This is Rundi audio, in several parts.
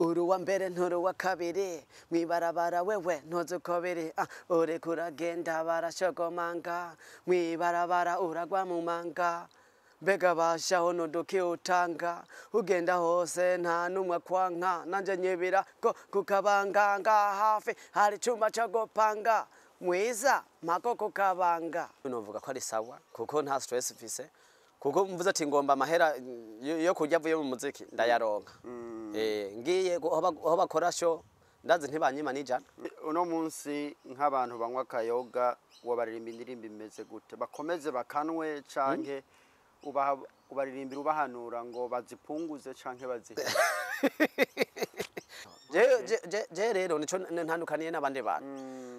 uruwa mbere nturuwa kabiri mwibarabara wewe ntuzi uko biri uriko uragenda barashogomanga mwibarabara uragwa mu manga mbega bashaho nuduki utanga ugenda hose nta numwe kwanka nanje nyibira ko kukabanga nga hafi hari cuma cyo gupanga mwiza mako kukabanga novuga ko ari sawa kuko nta stress mfise kuko mvuze ati ngomba amahera yo kurya avuye mu muziki ndayaronka ngiye aho bakora show ndazi ntibanyima nijana uno munsi nk'abantu banywa kayoga wabaririmba indirimbo imeze gute bakomeze bakanwe canke ubaririmbira ubahanura ngo bazipunguze canke bazihe je rero nico ntandukaniye n'abandi bantu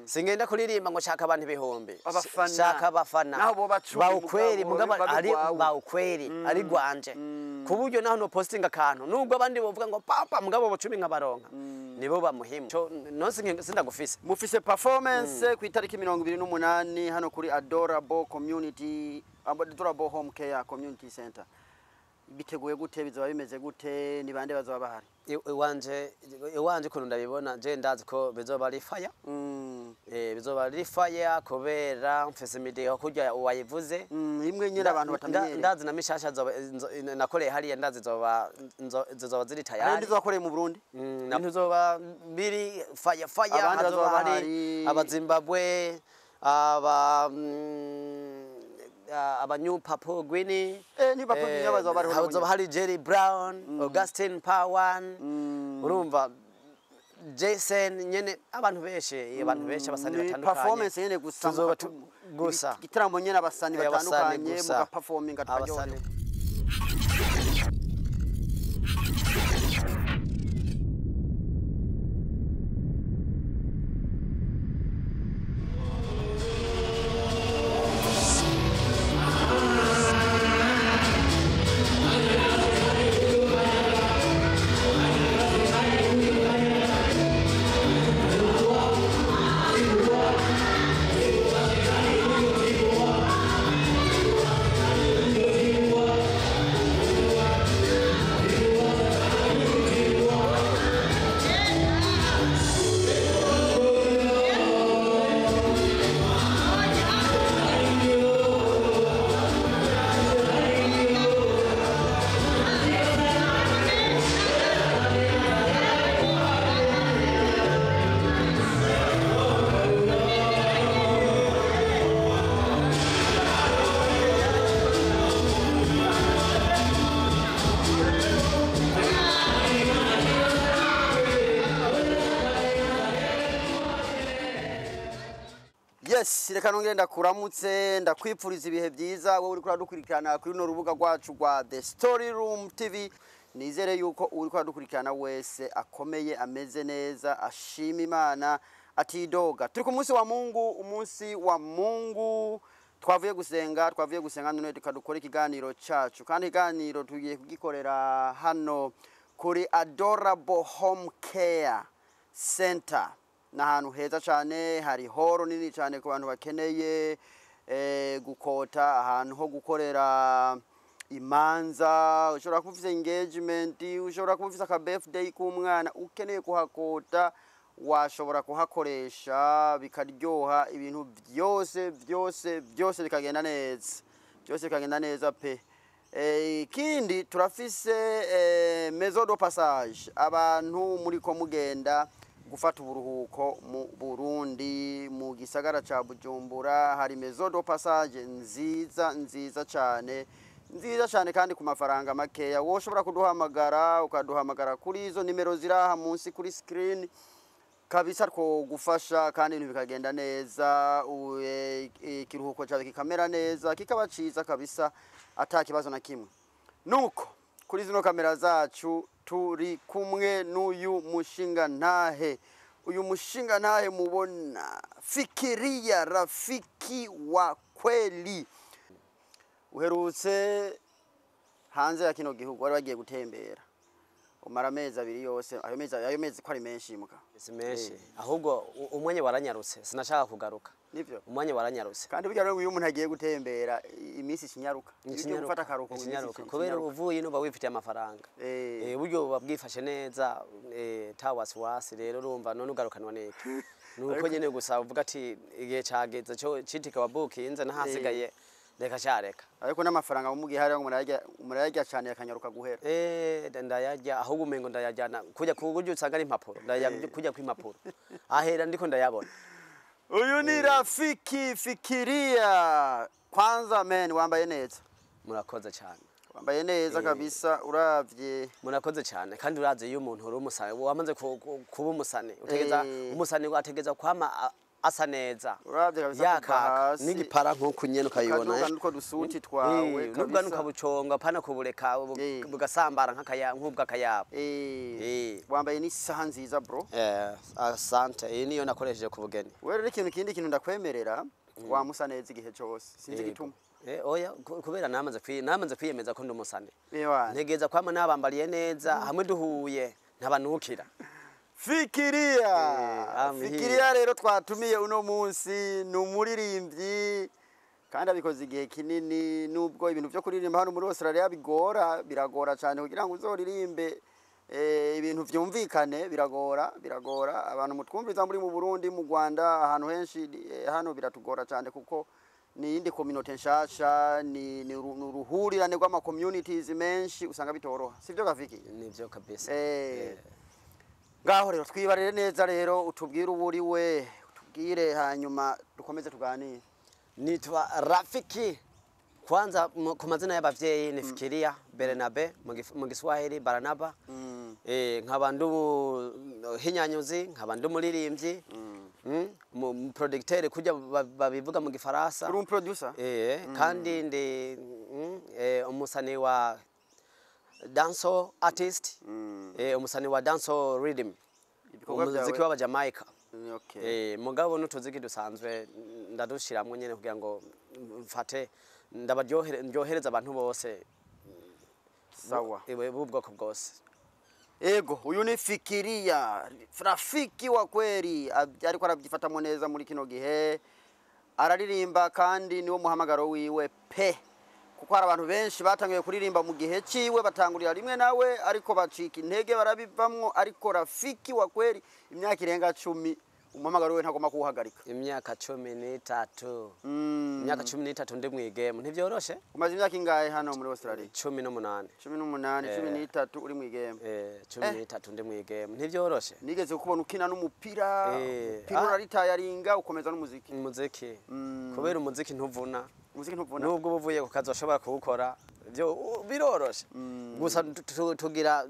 singenda kuririmba ngo shaka abantu ibihumbi shaka abafana bawukweri mugabo ari bawukweri ari gwanje kuburyo naho no posting akantu nubwo abandi bovuga ngo papa mugabo bo 10 nkabaronka nibo bamuhimu nonse sindagufise mufise performance ku itariki 28 hano kuri Adorable Community Adorable Home Care Community Center biteguye gute bizoba bimeze gute ni bande bazoba bahari iwanje kuno ndabibona je ndazi ko bizoba ari fire bizoba ari fire kubera mfise imideo kurya wayivuze imwe nyira abantu batamenyere ndazi na mishasha nakoreye hariya ndazi zoba ziri tayari kandi zobakoreye mu Burundi nantu zoba biri fire hazoba hari abazimbabwe aba New Papo Guinea ni Papo Guinea bazoba hari Jerry Brown Augustine Pawan urumva Jason nyene abantu beshe abasani batandukanye performance nyene gusa gitaramo nyene abasani batandukanye muga performing atakaje reka nongere ndakuramutse ndakwipfuriza ibihe byiza wowe uri kuradukurikirana kuri no rubuga rwacu rwa The Story Room TV nizere yuko uri kuradukurikirana wese akomeye ameze neza ashima Imana atidoga turi ku munsi wa Mungu twavuye gusenga none tukadukora ikiganiro cacu kandi ikiganiro tugiye kugikorera hano kuri Adorable Home Care Center n'ahantu heza cyane hari horo nini cyane ku bantu bakeneye gukota ahantu ho gukorera imanza ushobora kufisa engagement ushobora kufisa ka birthday k'umwana ukeneye kuhakota washobora kuhakoresha bikaryoha ibintu byose bikagenda neza pe kindi turafise maison de passage abantu muri ko mugenda gufata uburuhuko mu Burundi mu gisagara ca Bujumbura hari maison de passage nziza cyane kandi ku mafaranga makeya woshobora ukaduhamagara kuri izo nimero ziraha munsi kuri screen kabisa ko gufasha kandi ibintu bikagenda neza ikiruhuko cyawe kikamera neza kikaba ciza kabisa atakibazo na kimwe nuko kuri zino kamera zacu turi kumwe n'uyu mushinga ntahe mubona Fikiria rafiki wa kweli uherutse hanze ya kino gihugu wari bagiye gutembera umara amezi abiri yose ayo mezi ko ari menshi muka si menshi ahubwo umwanya waranyarutse sinashaka kugaruka nivyo umwanya waranyarutse kandi burya rero uyu umuntu agiye gutembera iminsi kinyaruka ugiye gufata akaruhuko kubera uvuye no bawifitiye amafaranga buryo babwifashe neza tawaswasi rero urumva none ugarukanwa neke nuko nyene gusa uvuga ati igihe cageze cyo citika wabukinze nahasigaye reka cyareka ariko n'amafaranga mu gihe hari umurayajya cyane yakanyaruka guhera ndayajya ahubwo umengo ndayajyana kujya kuguryo usanga ari impapuro ndayajya kujya kw'impapuro ahera ndiko ndayabona uyu ni Rafiki Fikiria kwanza men wambaye neza murakoze cyane wambaye neza kabisa uravye murakoze cyane kandi uraze iyo umuntu uri umusane wamaze kuba umusane utegeza umusane ategeza kwama asa neza uravye kabisa n'igipara nkuko nyene ukayibona nuko dusuti twawe kabisa nukabuconga pana kubureka bugasambara nk'ubwa kayabo wambaye ni saha nziza bro asante iyi niyo nakoresheje ku bugeni wewe ikintu kindi kintu ndakwemerera wamusa neza igihe cyose sinzi gituma oya kubera namaze kwiyemeza ko ndi umusane ntegeza kwama nabambariye neza hamwe duhuye ntabanukira Fikiria rero twatumiye uno munsi numuririmbyi kandi abikoze igihe kinini nubwo ibintu byo kuririmba hano muri Australia biragora cyane kugira ngo uzoririmbe ibintu vyumvikane biragora abantu mutwumviza muri mu Burundi mu Rwanda ahantu henshi hano biratugora cyane kuko ni indi community nshasha ni uruhurirane rw'ama communities menshi usanga bitoroha sivyo Gafiki nivyo kabisa ngaho rero twibarire neza rero utubwire uburi we utubwire hanyuma dukomeze tuganire nitwa Rafiki kwanza ku mazina y'abavyeyi ni Fikiria Bernabe mu Giswahili Baranaba nkaba ndu hinyanyuzi nkaba ndu muririmbyi mu producteur kujya babivuga mu Gifaransa uri producer kandi ndi umusani wa dancehall artist umusani wa dancehall rhythm umuziki wa Jamaica mugabo n'utuziki dusanzwe ndadushiramwe nyene kugira ngo mfate ndyohereza abantu bose sawa bubwoko bwose ego uyu ni Fikiria Rafiki wa kweli ariko arabyifatamo neza muri kino gihe araririmba kandi niwo muhamagaro wiwe pe kuko hari abantu benshi batangiye kuririmba mu gihe ciwe batangurira rimwe nawe ariko bacika intege barabivamwo ariko Rafiki wa kweli imyaka irenga 10 umuhamagaro we ntagomba kuwuhagarika imyaka 13 imyaka 13 ndi mu game ntivyoroshe umaze imyaka ingahe hano muri Australia 18 13 uri mu game 13 ndi mu game ntivyoroshe nigeze kubona ukina n'umupira uraritayaringa ukomeza n'umuziki kubera umuziki ntuvuna umuziki ntuvuna nubwo buvuye ku kazi ushobora kuwukora byo biroroshe gusa tugira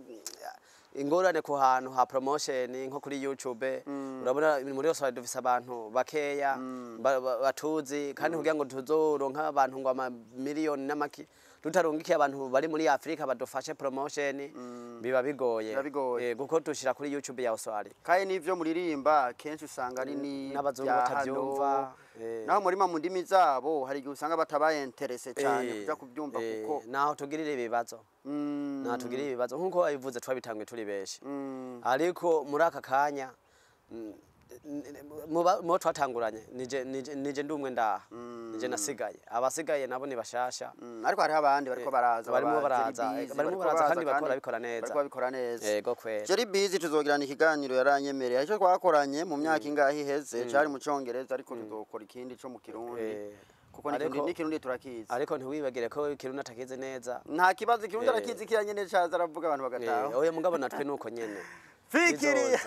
ingorane ku hantu ha promotion nko kuri YouTube urabona muri yose dufise abantu bakeya batuzi kandi kugira ngo tuzoronka abantu ngo ama miliyoni n'amaki tutarungikiye abantu bari muri Afrika badufashe promotion biba bigoye guko tushira kuri YouTube ya Australia kai nivyo muririmba kenshi usanga ari ni n'abazungu batavyumva naho muri mu ndimi zabo hari igihe usanga batabaye interesse cyane kuja kubyumva kuko naho tugirira ibibazo naho tugirira ibibazo nkuko abivuze twabitangwe turi beshi ariko muri aka kanya mu twatanguranye nije ndumwe ndaha nije nasigaye abasigaye nabo ni bashasha ariko hari abandi bariko baraza barimo baraza kandi bikora neza yego kwera Jerry Busy tuzogirana ikiganiro yaranyemereye ariko twakoranye mu myaka ingahe iheze cyari mu Congereza ariko tuzokora ikindi cyo mu Kirundi kuko ni Kirundi turakizi ariko ntiwibagire ko Kirundi atakize neza nta kibazo Kirundi arakizi kiranye neza caza aravuga abantu bagataha oya mugabo natwe nuko nyene Fikiria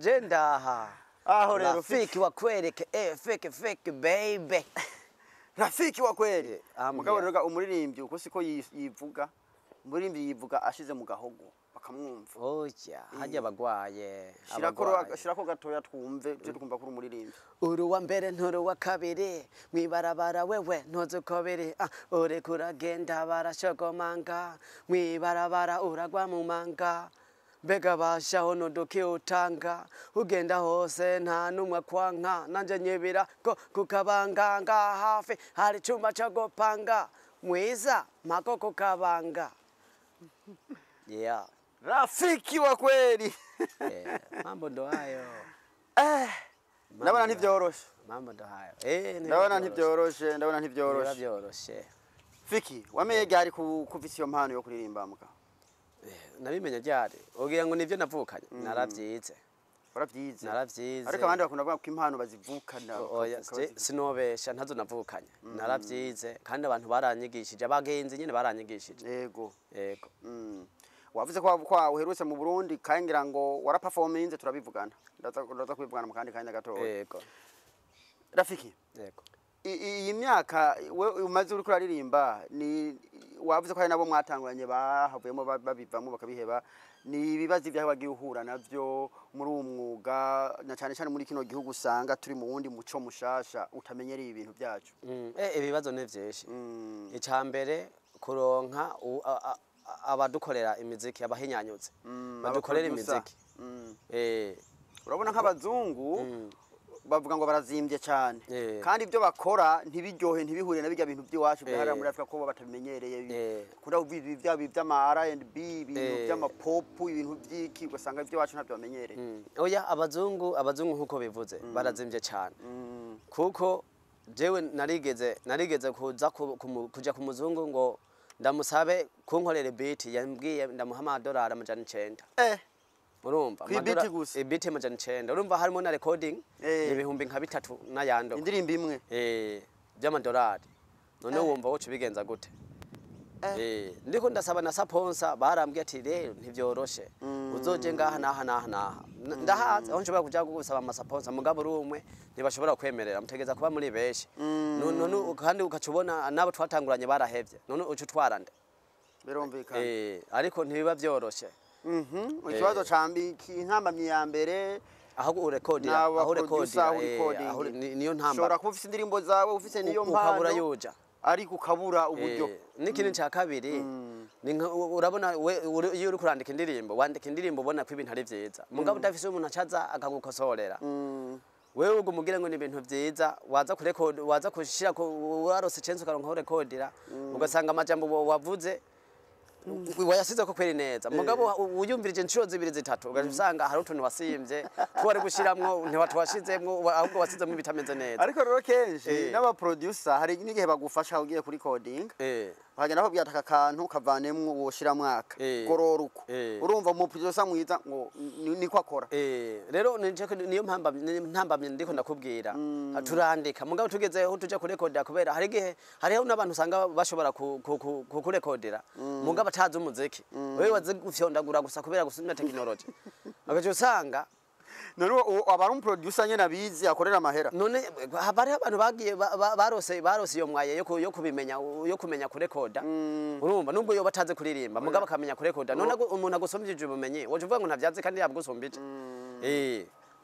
je ndaha aho rero Rafiki wa kweli fake baby Rafiki wa kweli mugabo rero umuririmbyi uko siko yivuga umuririmbyi yivuga ashize mu gahogo bakamwumva oya hajya bagwaye shirako gatoya twumve cyo twumva kuri umuririmbyi uru wa mbere nturu wa kabiri mwibarabara wewe ntozukobere ore kuragenda barashogomanga mwibarabara uragwa mu manga Bega bashaho nuduki utanga ugenda hose nta numwe kwanka nanje nyibira ko kukabanga nga hafi hari chuma cyo gopanga mwiza mako kukabanga Rafiki wa kweli. Mambo ndo hayo. Ndabona ntivyoroshe. Mambo ndo hayo. Ndabona ntivyoroshe, ndabona ntivyoroshe. Byoroshe. Fiki, wamenye ryari kuvisa iyo mpano yo kuririmba muka? Nabimenye ryari. Ugira ngo nivyo navukanye. Naravyize. Waravyize. Naravyize. Ariko abandi bakunda kuvuga ko impano bazivukana. Oya, sinobesha ntazo navukanye. Naravyize kandi abantu baranyigishije, abagenzi nyene baranyigishije. Yego. Yego. Wavuze ko uherutse mu Burundi kangira ngo waraperforminze turabivugana. Ndaza kwivugana mu kandi kanya gato. Yego. Rafiki. Yego. Iyi myaka we umaze uri kuraririmba ni wavuze ko hari nabo mwatanguranye bahavuyemo babivamo bakabiheba ni ibibazo byaho bagiye uhura navyo muri umwuga na cyane cyane muri kino gihugu usanga turi mu wundi muco mushasha utamenyereye ibintu byacu. Ibibazo ne vyinshi. Icambere kuronka abadukorera imiziki abahinyanyutse. Badukorera imiziki. Urabona nk'abazungu bavuga ngo barazimbye cyane kandi ibyo bakora ntibiryohe ntibihure na bijya bintu by'iwacu bihara muri Afrika ko batamenyereye kunda ubizi by'ama R&B ibintu by'ama pop ibintu by'iki ugasanga ibyo wacu ntabyo bamenyereye. Oya abazungu nkuko bivuze barazimbye cyane kuko jewe narigeze kuja ku muzungu ngo ndamusabe kunkorera beat yambwiye ndamuha $9 amajana 9. Urumva ibiti amajana 9 urumva harimo na recording ibihumbi nka 3 n'ayando indirimbo imwe by'amadolari none wumva wocu bigenza gute ndiko ndasaba na sponsor barambwiye ati rero ntivyoroshe uzoje ngaha naha ndahaza aho nshobora kuja gusaba ama sponsor mugabo rumwe ntibashobora kwemerera mutegeza kuba muri benshi none kandi ukacubona nabo twatanguranye barahevye none ucu twarande birumvikana ariko ntibiba vyoroshe. Ikibazo cambi intambamye ya mbere aho urekodira niyo ntamba shora kuba ufite indirimbo zawe ufite niyo mpano ukabura yoja ariko ukabura uburyo n'ikindi cya kabiri urabona iyo uri kurandika indirimbo wandika indirimbo ubona ko ibintu ari vyiza mugabo udafise umuntu acaza akagukosorera wewe ugumugire ngo ni ibintu vyiza waza kushira ko warose chance ukaronka urekodira ugasanga amajambo wavuze wayasize ko kweri neza mugabo uyumvirije inshuro 2-3 ugasanga hari utuntu wasimvye twari gushiramwo ntiwatwashizemwo ahubwo wasizemo ibitameze neza. Ariko rero kenshi n'aba producer hari n'igihe bagufasha ugiye kuri coding bagenda aho byataka kantu kavanemwo woshira mwaka gororuko urumva mu producer mwiza ngo niko akora rero niyo ntambamye ndiko ndakubwira turandika mugabo tugezeho tuje kuri record kubera hari gihe hariho n'abantu usanga bashobora kurekodera mugabo atazi umuziki wewe waze gufyondagura gusa kubera gusumya technology agaje usanga none abari producer nyene abizi akorera amahera none habari abantu bagiye barose iyo mwaye yo kubimenya yo kumenya kurekoda urumva nubwo yo bataze kuririmba mugabo akamenya kurekoda none umuntu agusombyije ubumenyi woje uvuga ngo ntavyaze kandi yabugusombije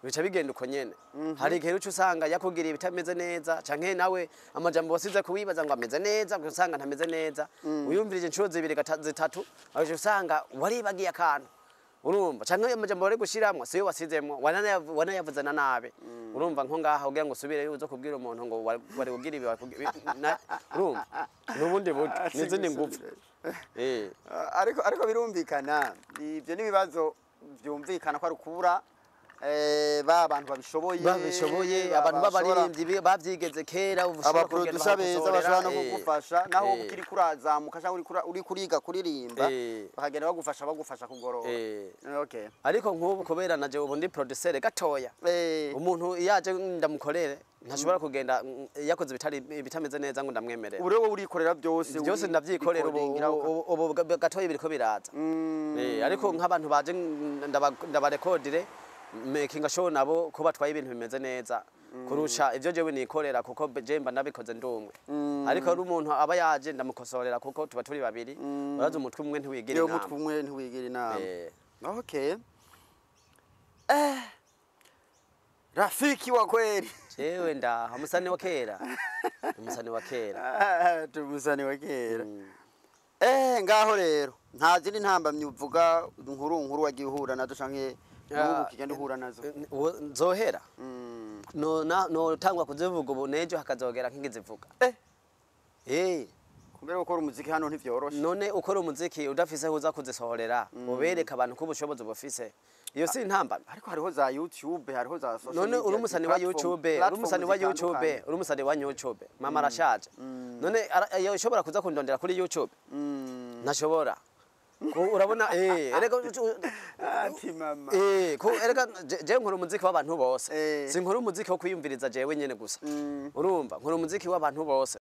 bica bigenda uko nyene hari igihe ucu usanga yakugiriye bitameze neza canke nawe amajambo wasize kuwibaza ngo ameze neza usanga ntameze neza uyumvirije inshuro 2-3 aje usanga waribagiye akantu urumva canke amajambo bari gushiramwe siyo wasizemwo wanayavuzana nabe urumva nko ngaha ugira ngo subire uzo kubwira umuntu ngo wari ugira ibi urumva nubundi buryo n'izindi ngufu ariko birumvikana ibyo nibibazo byumvikana ko ari kubura abantu babishoboye abantu babaririmbyi bavyigeze kera ubushobora kugenda beza bashobora no kugufasha naho ukiri kurazamuka cyangwa uri kuriga kuririmba bakagenda bagufasha kugorora okay ariko nk'ubu kubera naje ubu ndi producer gatoya umuntu yaje ndamukorere ntashobora kugenda yakoze bitameze neza ngo ndamwemerera ure wowe urikorera byose ndavyikorera ubu gatoya biriko biraza ariko nk'abantu baje ndabarekodire making show nabo ko batwaye ibintu bimeze neza kurusha ivyo jewe nikorera kuko jemba nabikoze ndumwe ariko ari umuntu aba yaje ndamukosorera kuko tuba turi babiri uraza umutwe umwe ntiwigira inama umutwe umwe ntiwigira inama okay Rafiki wa kweli jewe ndaha musani wa kera umusani wa kera tumusani wa kera ngaho rero nta zindi ntambamye uvuga nkuru wagiye uhura nazo canke ubu kigenda uhura nazo nzohera no tangwa kuzivuga ubu nejo hakazogera nkingizivuga Mbere gukora umuziki hano ntivyoroshe. none ukora umuziki udafise aho uza kuzisohorera ubereka abantu ko ubushobozi bufise iyo si intambamyi. Ariko hariho za YouTube, hariho za social None media, uri umusani wa platform- YouTube, uri platform umusani wa zitandukanye. YouTube, uri umusani wa YouTube. Mama arashaje. None ushobora kuza kundondera kuri YouTube? Ntashobora. Urabona erega Ati mama. erega je nkora umuziki w'abantu bose. Sinkora umuziki wo kwiyumviriza jewe nyene gusa. Urumva nkora umuziki w'abantu bose.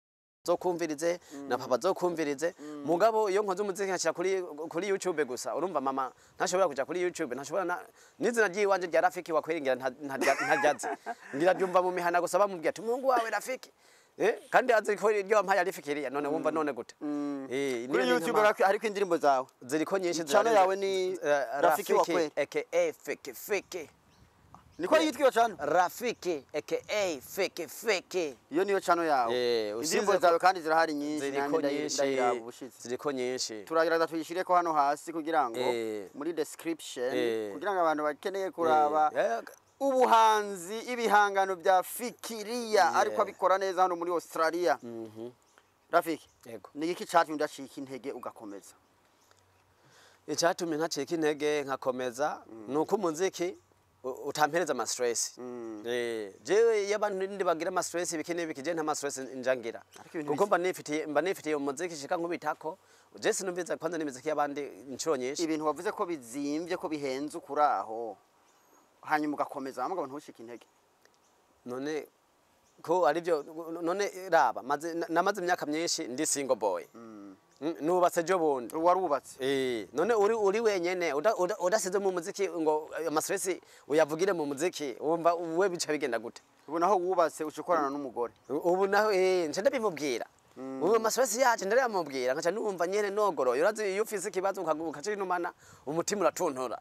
Zokumvirize na papa zokumvirize mugabo iyo nkoze umuziki nkashira kuri YouTube gusa urumva mama ntashobora kuja kuri YouTube ntashobora n'izina ry'iwanje rya Rafiki wakwiringira ntajyaze ngira byumva mu mihana gusa bamubwiye ati Mungu wawe Rafiki kandi azi ko iryo wampaye arifikiriya none wumva none gute Kuri YouTube ariko indirimbo zawe ziriko nyinshi channel yawe ni Rafiki wakwe aka Feke niko yitwa channel Rafiki aka Feke iyo niyo channel yawe indirimbo zawe kandi zirahari nyinshi ndayiraba ubushitsi ziriko nyinshi turagerageza tuyishire ko hano hasi kugira ngo muri description kugira ngo abantu bakeneye kuraba ubuhanzi ibihangano bya Fikiria ariko abikora neza hano muri Australia. Rafiki ni iki cyatumye udacika intege ugakomeza? Icyatumye ntacika intege nkakomeza nuko umuziki utampereza ama stress. Jewe yabantu ndi bagira ama stress bikene bikije nta stress njangira. Kuko mba nifitiye umuziki shika nkubitako. Je sinumviza kwanza n'imiziki y'abandi incuro nyinshi. Ibintu wavuze ko bizimvye ko bihenze ukuraho. Hanyuma ugakomeza amugabo ntushika intege. None ko arivyo none raba namaze imyaka myinshi ndi single boy. Nubatse jo bundi warubatse none uri wenyene udasize mu muziki ngo amastress uyavugire mu muziki wumva we bica bigenda gute? Ubu naho wubatse ucikorana n'umugore ubu naho nje ndabimubwira ubu amastress yaje ndaramubwira nkaca numva nyene nogoroye urazi iyo ufise ikibazo ukaca numana umutima uratuntura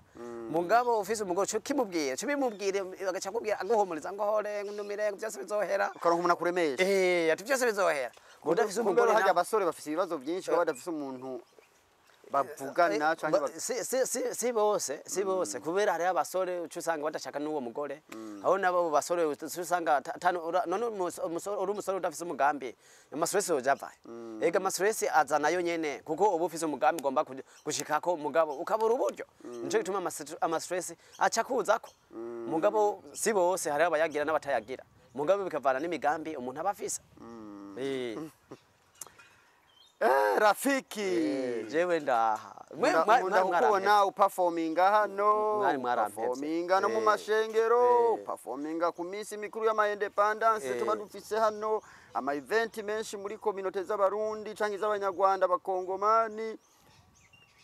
mugabo ufise umugore cyo kimubwira cyo bimubwire bagaca kubwira aguhumuriza ngo hore ndumire byose bizohera ukaronka umuntu akuremesha ati byose bizohera udafise umugore hajya abasore bafise ibibazo byinshi badafise umuntu bavugana cyangwa si bose kubera hari abasore ucusanga badashaka n'uwo mugore aho nabo basore usanga none umusore udafise umugambi amastress ojava ega amastress azana yo nyene kuko ubu ufise umugambi ugomba gushikako mugabo ukabura uburyo nico gituma amastress aca kuzako mugabo si bose hari abayagira n'abatayagira mugabo bikavana n'imigambi umuntu abafise Rafiki jewe ndaha mwana uperforminga hano performinga no mu mashengero performinga ku minsi mikuru ya independence tuba dufise hano ama event menshi muri community z'abarundi canke z'abanyarwanda bakongomani.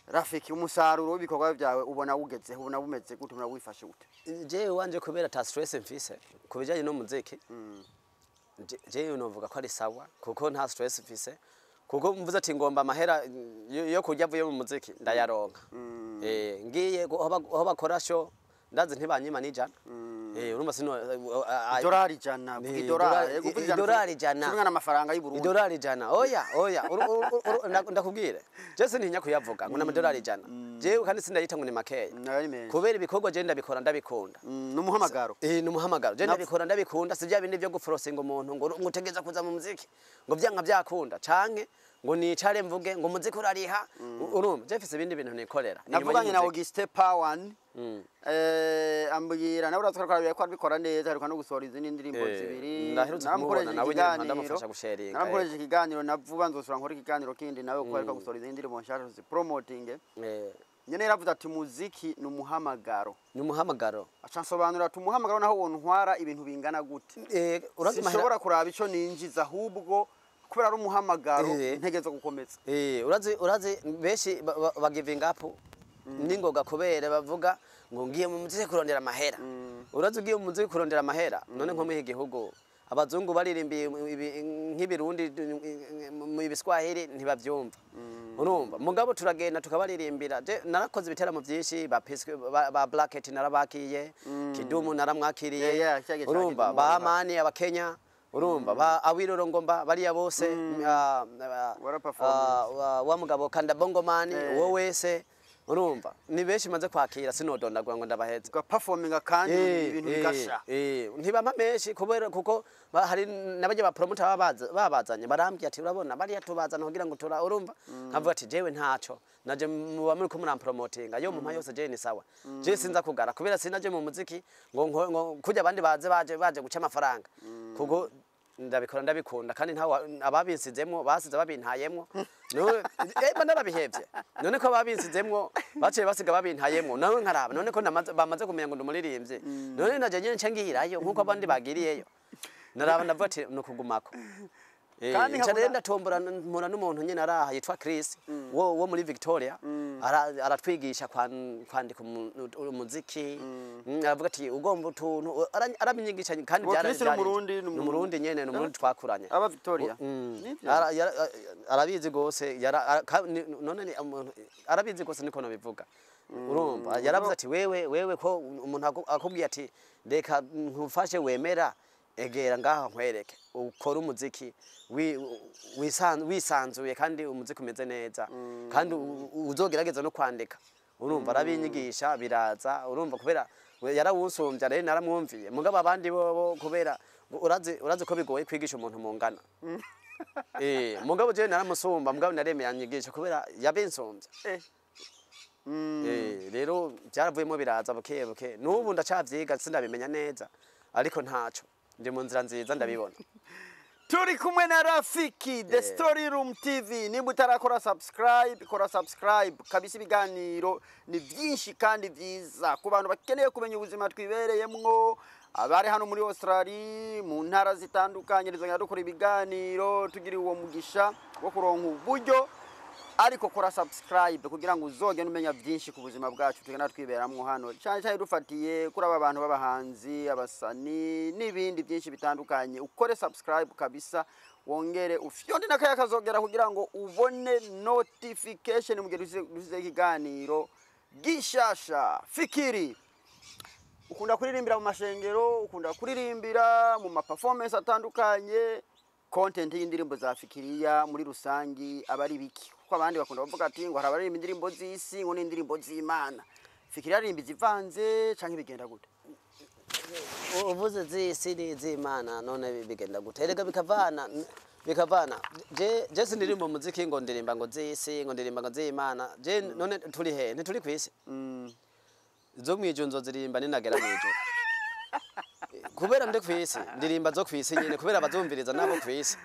Rafiki umusaruro w'ibikorwa byawe ubona ugeze ubona bumeze gute ubona wifashe gute? Jewe wanje kubera ta stress mfise kubijanye no muziki jewe novuga ko ari sawa kuko nta stress mfise kuko mvuze ati ngomba amahera yo kurya avuye mu muziki ndayaronka ngiye aho bakora show ndazi ntibanyima n'ijana urumva sino idolari jana idolari jana kimwe n'amafaranga y'u Burundi idolari jana oya ndakubwire je sintinya kuyavuga ngo n'amadolari jana je kandi sindayita ngo ni makeya kubera ibikorwa je ndabikora ndabikunda n'umuhamagaro n'umuhamagaro je ndabikora ndabikunda sivya bindi byo guforosinga umuntu ngo ngutegeza kuza mu muziki ngo byanka byakunda canke ngo nicare mvuge ngo muziki urariha urumva je mfise ibindi bintu nikorera navuganye na Auguste Pawan ambwira nawe uratwara ko abikora neza ariko no gusohora izindi ndirimbo zibiri namukoreje nawe nyine ndamufasha gusharinga namukoreje ikiganiro navuba nzosura nkora ikiganiro kindi nawe ko ariko gusohora izindi ndirimbo nshaka promoting nyene yaravuze ati muziki n'umuhamagaro aca nsobanura ati umuhamagaro naho wontwara ibintu bingana gute urashobora kuraba ico ninjiza ahubwo kubera ari umuhamagaro ntegezo gukomeza urazi beshi bagiving up ningoga kubera bavuga ngo ngiye mu muziki kurondera amahera urazi ugiye mu muziki kurondera amahera none nko muhe gihugu abazungu baririmbiye nk'ibirundi mu biswahili ntibavyumva urumva mugabo turagenda tukabaririmbira narakoze ibiteramo byinshi ba Blacket narabakiye Kidumu naramwakiriye urumva ba Amani abakenya urumva ba Awiroro Ngomba bariya bose wa mugabo Kanda Bongomani wo wese urumva ni benshi maze kwakira sinodondagwa ngo ndabaheze performinga kandi ibintu bigasha ntibampa menshi kubera kuko hari nabaje ba promoter babazanye barambye ati urabona bari tubazana kugira ngo tura urumva nkavuga ati jewe ntaco naje muba muri ko murampromotinga yo mu yose je ni sawa je sinza kugara kubera sinaje mu muziki ngo kujya abandi baje guca amafaranga kuko ndabikora ndabikunda kandi nta ababinsizemwo basize babintayemwo no narabihevye none ko ababinsizemwo baciye basiga babintayemwo nawe nkaraba none ko bamaze kumenya ngo ndumuririmbye none naje nyene ncengirayo nkuko abandi bagiriyeyo naraba ndavuga ati nukugumako kandi ncarenda tombora mpura n'umuntu nyene araha yitwa Chris wo muri Victoria aratwigisha kwandika umuziki aravuga ati ugomba utuntu arabinyigisha kandi mu Burundi nyene no muri twakuranye aba Victoria arabizi gose none arabizi gose niko nabivuga urumva yaravuze ati wewe ko umuntu akubwiye ati reka nkufashe wemera egera ngaha nkwereke ukora umuziki wisanzuye kandi umuziki umeze neza kandi uzogerageza no kwandika urumva arabinyigisha biraza urumva kubera yarawusumbya rero naramwumviye mugabo abandi bo kubera urazi ko bigoye kwigisha umuntu mungana mugabo je naramusumba mugabo naremeye anyigisha kubera yabensumbya rero byaravuyemo biraza buke buke n'ubu ndacavyiga sindabimenya neza ariko ntaco ndi mu nzira nziza ndabibona turi kumwe na Rafiki The Story Room TV nimba utarakora subscribe kabisa ibiganiro ni byinshi kandi byiza ku bantu bakeneye kumenya ubuzima twibereyemwo abari hano muri Australia mu ntara zitandukanye rizanya dukora ibiganiro tugira uwo mugisha wo kuronka uburyo ariko kora subscribe kugira ngo uzogende umenya byinshi ku buzima bwacu tugenda twiberamwo hano cyane dufatiye kuri aba bantu b'abahanzi abasani n'ibindi byinshi bitandukanye ukore subscribe kabisa wongere ufyonde nakaya kazogera kugira ngo ubone notification mu gihe dusize ikiganiro gishasha. Fikiri ukunda kuririmbira mu mashengero ukunda kuririmbira mu performance atandukanye content y'indirimbo za Fikiriya muri rusangi abari biki ko abandi bakunda bavuga ati ngo harabaririmba indirimbo z'isi ngo n'indirimbo z'Imana Fikiriya aririmba zivanze canke bigenda gute uvuze z'isi n'iz'Imana none bigenda gute erega bikavana je sindirimba muziki ngo ndirimba ngo z'isi ngo ndirimba ngo z'Imana je none turi he ntituri kwisi zo mwijunzo zirimba ninagera mwijunzo kubera nde kwisi ndirimba zo kwisi nyene kubera bazumviriza nabo kwisi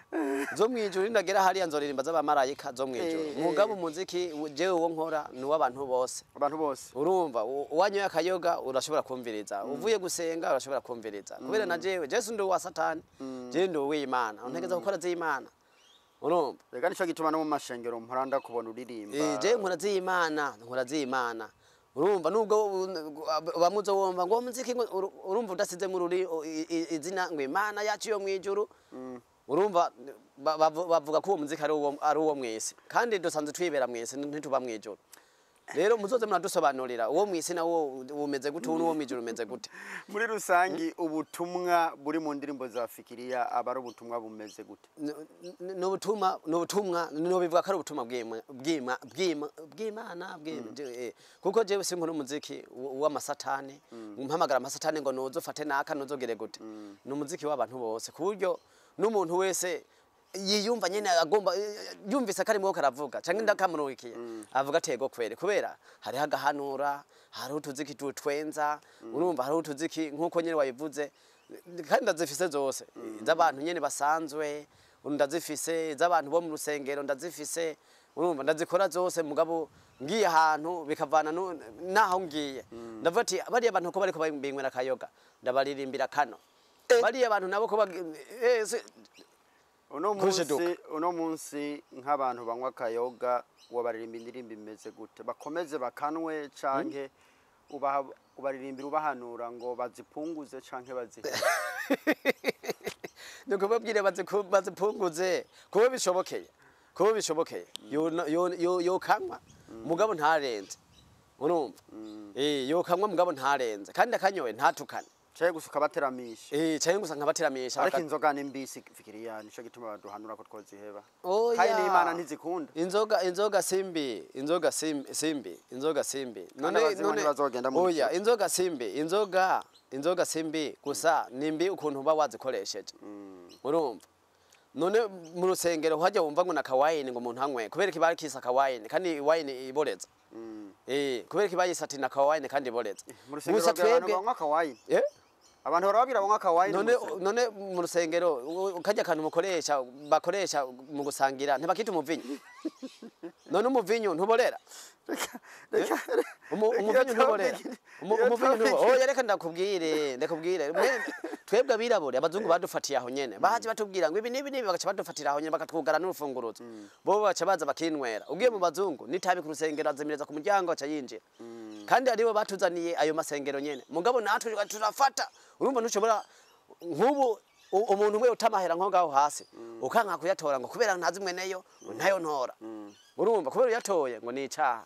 zo mwijuru ndagera hariya nzoririmba z'abamarayika zo mwijuru mugabo umuziki jewe wo nkora ni w'abantu bose urumva uwanyoye akayoga urashobora kumviriza uvuye gusenga urashobora kumviriza kubera na jewe Yesu ndi wa Satani je ndi w'Imana untegeza gukora z'Imana urumva rega nico gituma no mu mashengero mporanda kubona uririmba je nkora z'Imana urumva nubwo bamuzo wumva ngo muziki urumva udasize mu ruri izina ngo Imana yacu yo mwijuru urumva bavuga ko uwo muziki ari uwo mwese kandi dusanzwe twibera mwese ntituba mwijuru rero muzoze muradusobanurira uwo mwese nawo umeze gute uwo mwijuru umeze gute muri rusangi ubutumwa buri mu ndirimbo za Fikiriya abari ubutumwa bumeze gute n'ubutumwa no bivuga ko ari ubutumwa bw'Imana kuko jewe sinkora umuziki w'amasatani mpamagara amasatani ngo nozofate naka nozogere gute n'umuziki w'abantu bose ku buryo n'umuntu wese yiyumva nyene agomba yumvise kari mwo karavuga canke ndakamurukiye avuga atego kwere kubera hari hagahanura hari utuziki tutwenza urumva hari utuziki nkuko nyene wabivuze kandi ndazifise zose z'abantu nyene basanzwe ndazifise z'abantu bo mu rusengero ndazifise urumva ndazikora zose mugabo ngiye ahantu bikavana naho ngiye ndavuga ati bari abantu ko bariko binywera kayoga ndabaririmbira kano bari abantu nabo ko uno munsi nk'abantu banywa kayoga wabaririmba indirimbo imeze gute bakomeze bakanwe canke ubaririmbira ubahanura ngo bazipunguze canke bazihe nuko babwire bazipunguze kuba bishobokeye yo kanwa mugabo ntarenze urumva yo kanwa mugabo ntarenze kandi akanyoye ntatukane cyaye gusuka bateramisha cyaye gusa nkabateramisha ariko inzoga ni mbisi fikiriya nico gituma baduhanura ko twoziheba oya kandi n'Imana ntizikunda inzoga simbi none bazogenda mu oya inzoga simbi gusa nimbi ukuntu uba wazikoresheje urumva none mu rusengero hajya wumva ngo nakawayini ngo umuntu anywe kubera kibari kisa kawayini kandi wayini iboreza kubera kibayisati nakawayini kandi iboreza gusa twebwe abantu barababira banywa kawayini none mu rusengero ukajya kantu bakoresha mu gusangira ntibakita umuvinyu none umuvinyu ntuborera umuvinyu ntuborera oya reka ndakubwire twebwe abirabure abazungu badufatiye aho nyene baje batubwira ngo ibi nibi bagaca badufatira aho nyene bakatwugara n'urufunguruzo bo baca baza bakinwera ugiye mu bazungu nitabi ku rusengero azemereza ku muryango aca yinjira kandi aribo batuzaniye ayo masengero nyene mugabo natwe turafata urumva ntushobora nk'ubu umuntu umwe utamahera nko ngaho hasi ukanka kuyatora ngo kubera ntazi mweneyo ntayo ntora urumva kubera uyatoye ngo ni icaha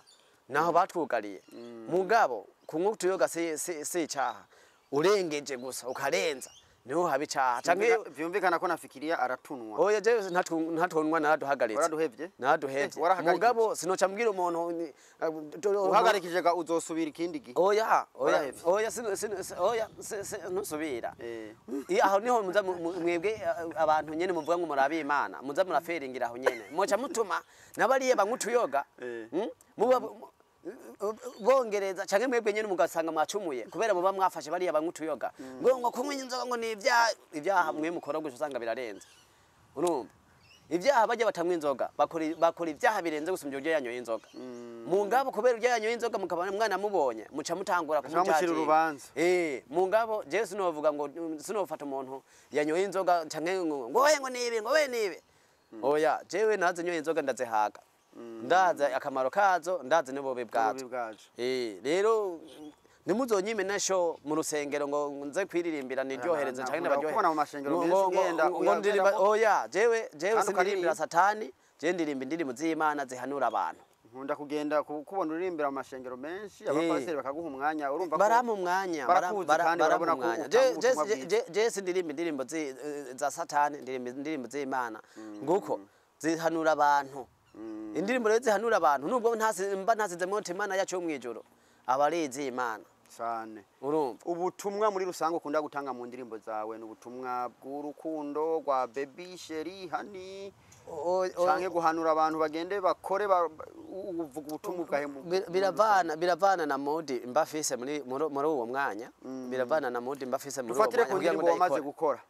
naho batwugariye mugabo kunywa utuyoga si icaha urengeje gusa ukarenza niho haba icaha canke vyumvikana ko nafikiriya aratunwa oya je ntatunwa naraduhagaritse naraduhevye mugabo sinoca mbwira umuntu uhagarikije ga uzosubira ikindi gihe oya ntusubira aho niho muza mwebwe abantu nyene muvuga ngo murabe Imana muza muraferingira aho nyene moca mutuma nabariye bankutuyoga bongereza canke mwebwe nyene mugasanga mwacumuye kubera muba mwafashe bariya bankutuyoga ngo kunywa inzoga ngo ni ibyaha mwe mukora gusha usanga birarenze urumva ibyaha bajya batamwa inzoga bakora ibyaha birenze gusumvya uryo yanyoye inzoga mu ngabo kubera uryo yanyoye inzoga mukabana mwana mubonye muca mutangura kumucaje urubanza mu ngabo je sinovuga ngo sinofata umuntu yanyoye inzoga canke ngo we nibe oya jewe naze nyoye inzoga ndazihaga ndaza akamaro kazo ndaze n'ububi bwazo rero nimuzonyime nasho mu rusengero ngo nze kwiririmbira niryohereze cyane n'abaryohereza oya jewe sindirimbira satani je ndirimba indirimbo z'Imana zihanura abantu nkunda kugenda kubona uririmbira amashengero menshi abapasiteri bakaguha umwanya urumva ko baramu umwanya je sindirimba indirimbo za satani ndirimba indirimbo z'Imana nguko zihanura abantu indirimbo rero zihanura abantu nubwo ntasize mote Imana yacu yo mwijoro abarezi Imana cyane urumva ubutumwa muri rusange ukunda gutanga mu ndirimbo zawe n'ubutumwa bw'urukundo rwa baby sheri hani canke guhanura abantu bagende bakore uvuga ubutumwa bwahe biravana na mode mbafise muri uwo mwanya biravana na mode mbafise muri uwo mwanya kugira ngo bamaze gukora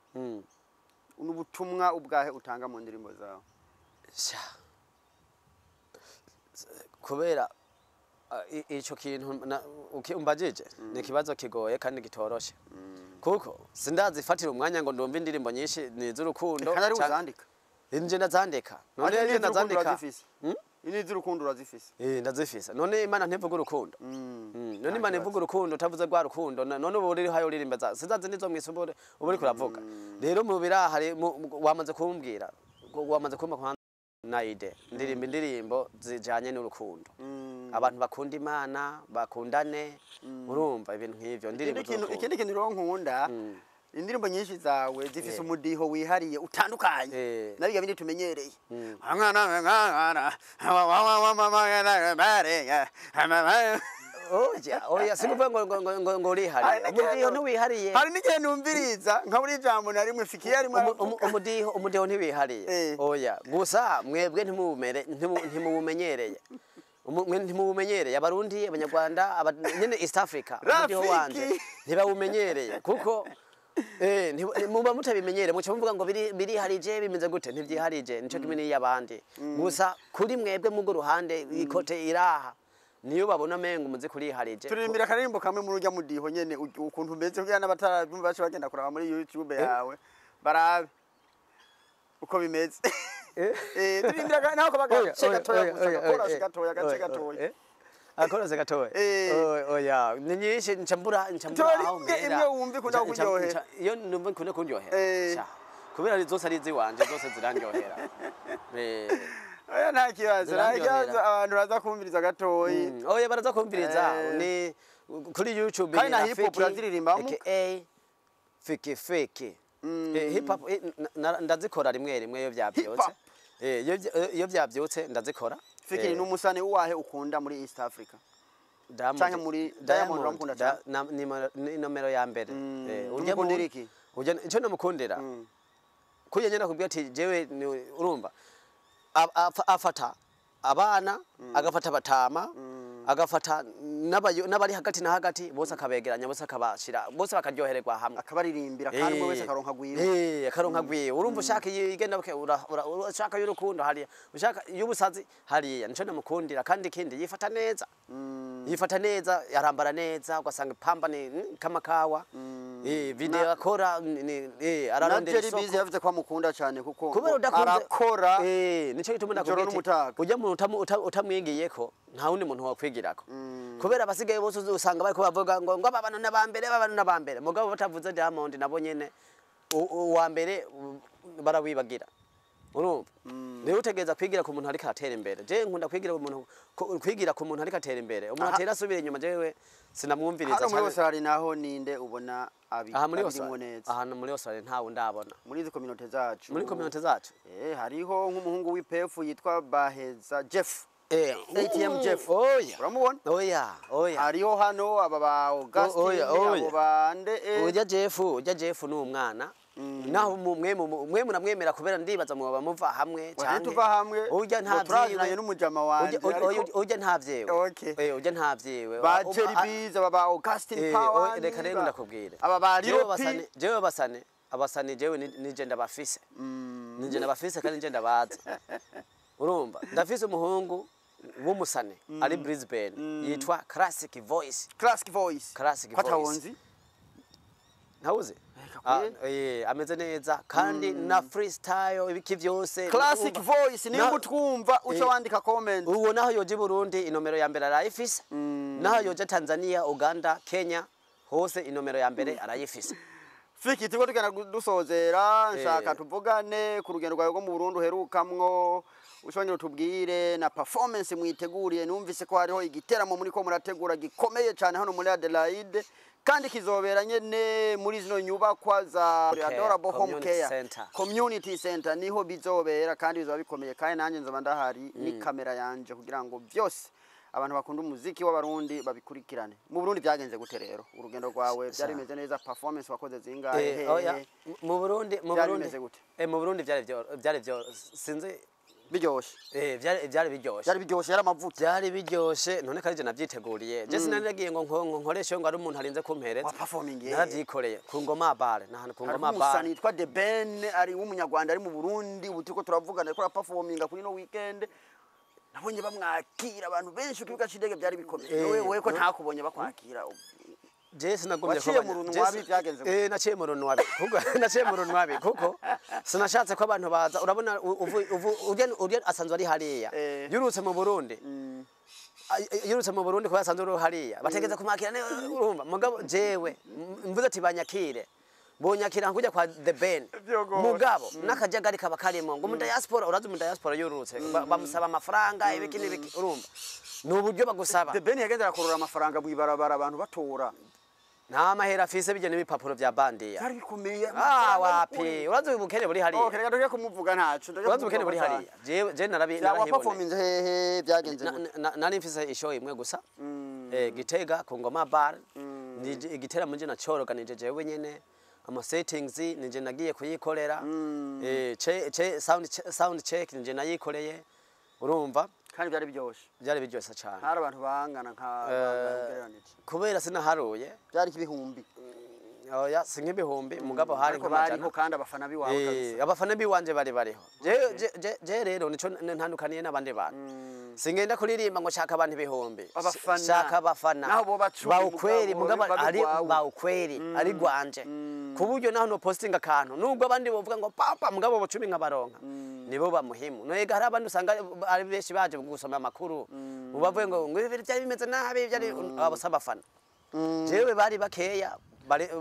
n'ubutumwa ubwahe utanga mu ndirimbo zawe kubera ico kintu umbajije ni kibazo kigoye kandi gitoroshe kuko sindazifatira umwanya ngo ndumva indirimbo nyinshi niz'urukundo kandi uzandika nje ndazandika none ndazandika z'urukundo urazifise ndazifise none Imana ntivuga urukundo none Imana ivuga urukundo utavuze rwa rukundo none ubu riri hayo ririmbaza sizaze nizo mwisubure ubu uri kuravuga rero mu birahari wamaze kumbwira wamaze kumba naide ndirimba indirimbo zijanye n'urukundo abantu bakunda Imana bakundane urumva ibintu nk'ivyo ndirimbo ikindi kintu nkunda indirimbo nyinshi zawe zifise umudiho wihariye utandukanye nabiga bindi tumenyereye oya sinuvuga ngo urihariye umudiho ntiwihariye hari n'igihe numviriza nka buri jambo na rimwe fikiye arimo umudiho ntiwihariye oya gusa mwebwe ntimubumenyereye ntimubumenyereye abarundi abanyarwanda nyene East Africa umudiho wanje ntibawumenyereye kuko muba mutabimenyere muce muvuga ngo biriharije bimeze gute ntivyiharije nico kimwe n'iyabandi gusa kuri mwebwe mugo ruhande ikote iraha niyo babona mengo muze kuriharije turirimbira karirimbo kamwe mu rujya mudiho nyene ukuntu mbeze kugira n'abatarabyumva bace bagenda kuraba muri YouTube yawe barabe uko bimeze turirimbira naho gace gatoya akora gatoya oya ni nyinshi ncambura aho imwe wumve kunda kuryohera iyo numva kunda kuryohera kubera zose ari ziwanje zose zirandyohera oya nta kibazo abantu baza kumviriza gatoyi oya baraza kumviriza ni kuri YouTube kandi na hip hop uraziririmba feke hip hop ndazikora rimwe rimwe iyo byabyotse iyo byabyotse ndazikora Fikiri n'umusane uwahe ukunda muri East Africa canke muri Diamond uramukunda cyane ni nomero ya mbere urya mundiriki urya ico namukundira kuye nyene kubwira ati jewe urumva afata abana agafata batama agafata n'abari hagati na hagati bose akabegeranya bose akabashira bose bakaryohererwa hamwe akabaririmbira kandi umwe wese akaronka gwiwe akaronka gwiwe urumva ushaka igenda buke ushaka y'urukundo hariya ushaka y'ubusazi hariya nico namukundira kandi kindi yifata neza yarambara neza ugasanga pamba ni kamakawa video akora ararondera isoko Bizi yavuze ko amukunda cyane kuko arakora nico gituma ndakubwira ujya mu utamwigiyeko nta wundi muntu wakwigirako kubera abasigaye bose usanga bariko bavuga ngo abana n'abambere mugabo batavuze Diamond nabo nyene uwa mbere barawibagira urumva rero utegeza kwigira ku muntu ariko atera imbere je nkunda kwigira ku muntu ariko atera imbere umuntu atera asubira inyuma jewe sinamwumviriza cyane muri hose hari naho ninde ubona abirimo neza ahantu muri hose hari ntawe ndabona muri izi community zacu hariho nk'umuhungu w'ipefu yitwa Baheza Jeff ATM Jeff uramubona hariho hano aba ba Augustine abo bande ujya Jeff ni umwana naho mwe munamwemera kubera ndibaza mu bamuva hamwe cyane tuva hamwe ujya ntavyiwe n'umujama wanje ujya ntavyewe ujya ntavyewe ba Cherry Bees aba ba Augustine Power reka rero ndakubwira aba ba Liropi jewe abasane jewe nije ndabafise nije ndabafise kandi nije ndabaza urumva ndafise umuhungu w'umusane ari Brisbane yitwa Classic Voice Patawonzi ntawuze ameze neza kandi na freestyle ibiki byose Classic Voice niyo mutwumva uca wandika comment uwo naho yoje Burundi inomero ya mbere arayifise naho yoje Tanzania Uganda Kenya hose inomero ya mbere arayifise Fiki tuko tugana dusozera nshaka tuvugane ku rugendo rwawe rwo mu Burundi uherukamwo ushobora tubwire na performance mwiteguriye numvise ko hariho igiteramo muri ko murategura gikomeye cyane hano muri Adelaide kandi kizobera nyene muri zino nyubakwa za Adorable Home Care Community Center niho bizobera kandi bizoba bikomeye kandi nanje nzoba ndahari ni kamera yanje kugira ngo byose abantu bakunda umuziki w'abarundi babikurikirane mu Burundi byagenze gute rero urugendo rwawe byari bimeze neza performance wakoze zingahe mu Burundi mu Burundi byari byo sinzi biryoshe byari biryoshe yari amavuta byari biryoshe none karije navyiteguriye je sinanagiye ngo nkoreshe ngo ari umuntu arinze kumpereza naravyikoreye ku ngoma bar nahana ku ngoma bar nitwa The Ben ari w'umunyarwanda ari mu Burundi ubu turiko turavugana ko performinga kuri no weekend nabonye bamwakira abantu benshi kibuga cidege byari bikomeye wewe ko ntakubonye bakwakira je sinagomye ko naciye mu runwabi kuko sinashatse ko abantu baza urabona urya asanzwe ari hariya yurutse mu Burundi ko asanzwe ari hariya bategeza kumakira urumva mugabo jewe mvuze ati banyakire bonyakira kujya kwa The Ben mugabo nakajagari kaba karimo ngo mu diaspora urazi mu diaspora yurutse bamusaba amafaranga ibiki n'ibiki urumva n'uburyo bagusaba The Ben yagendera kurura amafaranga bwibarabara abantu batora nta mahera afise bijye n'ibipapuro vya bandiya byari bikomeye wapi urazi ubukene buri hariya reka doke kumuvuga ntacu urazi ubukene buri hariya je narabibonye performance hehe byagenze nari mfise ishow imwe gusa Gitega ku ngoma bar igitera muje na cyoroganije jewe nyene ama settings nije nagiye kuyikorera sound check nije nayikoreye urumva kandi byari biryoshe cyane hari abantu bangana nka kubera sinaharuye byari kibihumbi oya sink'ibihumbi mugabo hari nk'amajana kandi abafana biwanje bari bariho je rero nico ntandukaniye n'abandi bantu singenda kuririmba ngo shaka abantu ibihumbi shaka abafana bawukweri mugabo ari bawukweri ari gwanje kuburyo naho no posting akantu nubwo abandi bovuga ngo papa mugabo bo 10 nkabaronka nibo bamuhimu noyega hari abandi usanga ari beshi baje gusoma amakuru ubavuye ngo ibi byari bimeze nabi byari abasabafana jewe bari bakeya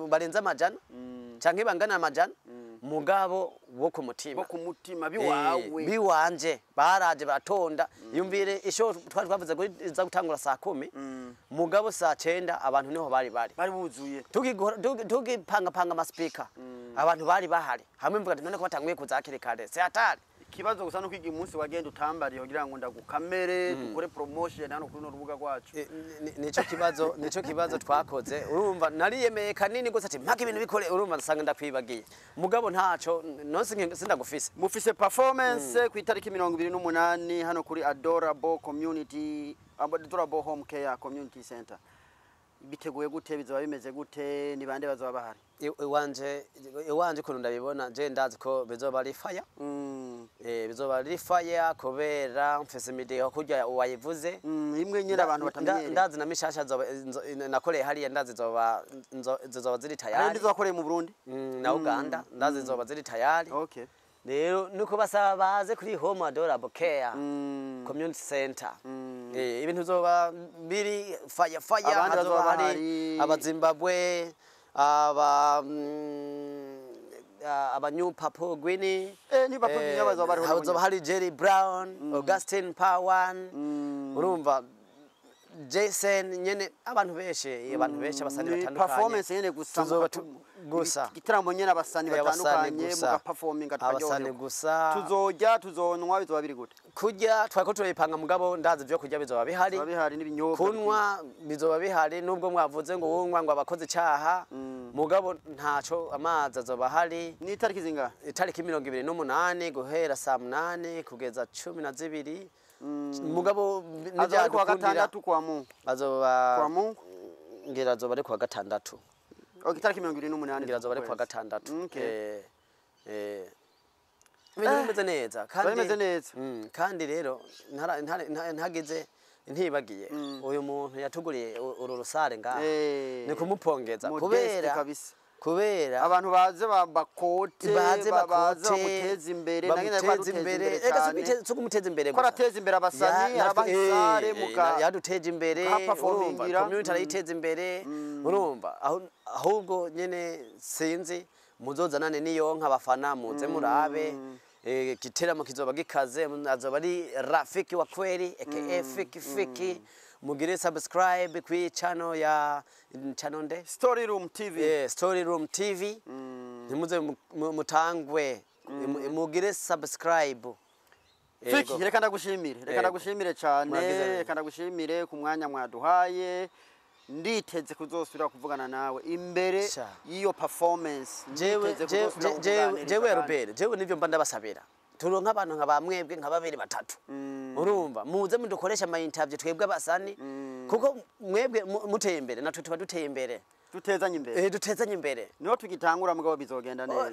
barenza amajana canke bangana amajana mugabo wo ku mutima biwanje baraje baratonda yumvire isho twari twavuze ko iza gutangura saa 10 mugabo saa 9 abantu niho bari buzuye tugipanga amaspeaker abantu bari bahari hamwe mvuga ati none ko batanguye kuzakire kare se atari ikibazo gusa no kwiga umunsi wagenda utambariye kugira ngo ndagukamere dukore promotion hano kuri no rubuga rwacu nico kibazo twakoze urumva nariyemeye kanini gusa ati mpaka ibintu bikore urumva nsanga ndakwibagiye mugabo ntaco nonse sindagufise mufise performance ku itariki 28 hano kuri Adorable Community Adorable Home Care Community Center biteguye gute bizoba bimeze gute ni bande bazoba bahari iwanje kuno ndabibona je ndazi ko bizoba ari fire bizoba ari fire kubera mfise imideo kurya wayivuze imwe nyira abantu batamenyere ndazi na mishasha nakoreye hariya ndazi zoba ziri tayari ndizo wakoreye mu Burundi na Uganda ndazi zoba ziri tayari okay rero nuko basaba baze kuri Home Adorable Care Community Center ibintu zoba biri fire hazoba hari abazimbabwe aba New Papua Guinea New Papua Guinea hazoba hari Jerry Brown Augustine Pawan urumva Jason nyene abantu beshe abasani batandukanye performance nyene gusa gitaramo nyene abasani batandukanye muga performing abasani gusa tuzonwa bizoba biri gute kurya twako turayipanga mugabo ndazi byo kurya bizoba bihari n'ibinyobwa kunwa bizoba bihari nubwo mwavuze ngo wunwa ngo abakoze cyaha mugabo ntaco amazi azoba hari ni itariki zinga itariki 28 guhera saa 8 kugeza 12 mugabo nijya kwa gatandatu kwa mu azoba ngira azoba ari kwa gatandatu itariki 28 ngira azoba ari kwa gatandatu bimeze neza kandi rero ntagize ntibagiye uyu muntu yatuguriye uru rusare ngaha ni kumupongeza kubera abantu baze bakote bamuteza imbere cyo kumuteza imbere ko arateza imbere abasani arabahisare muka yaduteje imbere urumva community arayiteza imbere urumva ahubwo nyene sinzi muzozanane niyo nk'abafana muze murabe giteramo kizoba gikaze azoba ari Rafiki wa kweli aka Fiki mugire subscribe kwi channel ya channel nde Story Room TV Story Room TV nimuze mutangwe mugire subscribe Fiki reka ndagushimire cyane reka ndagushimire ku mwanya mwaduhaye nditeze kuzosubira kuvugana nawe imbere y'iyo performance jewe Robert jewe nivyo mba ndabasabira turonka abantu nk'abamwebwe nk'ababiri batatu urumva muze mudukoresha ama interview twebwe abasani kuko mwebwe muteye imbere natwe tuba duteye imbere dutezanye imbere niho tugitangura mugabo bizogenda neza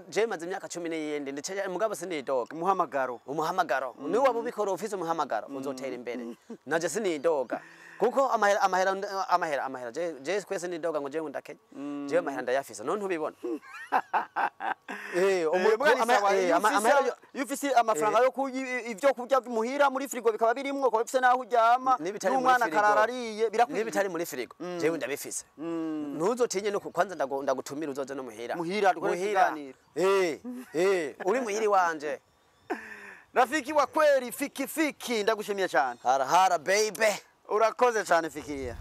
je maze imyaka 10 ndice mugabo sinidoga umuhamagaro ni waba ubikora ufise umuhamagaro uzotera imbere naje sinidoga kuko amahera je kwese nidoga ngo je ndakenya je amahera ndayafisa none ntubibona yufise amafaranga yo ivyo kurya muhira muri frigo bikaba birimwo ko bifise naho uryama n'umwana kararariye birakwiye n'ibitari muri frigo je ndabifise ntuzotinye no kwanza ndagutumira uzoze no muhira uri muhiri wanje Rafiki wa kweli Fiki ndagushimiye cyane hara baby urakoze cyane Fikiria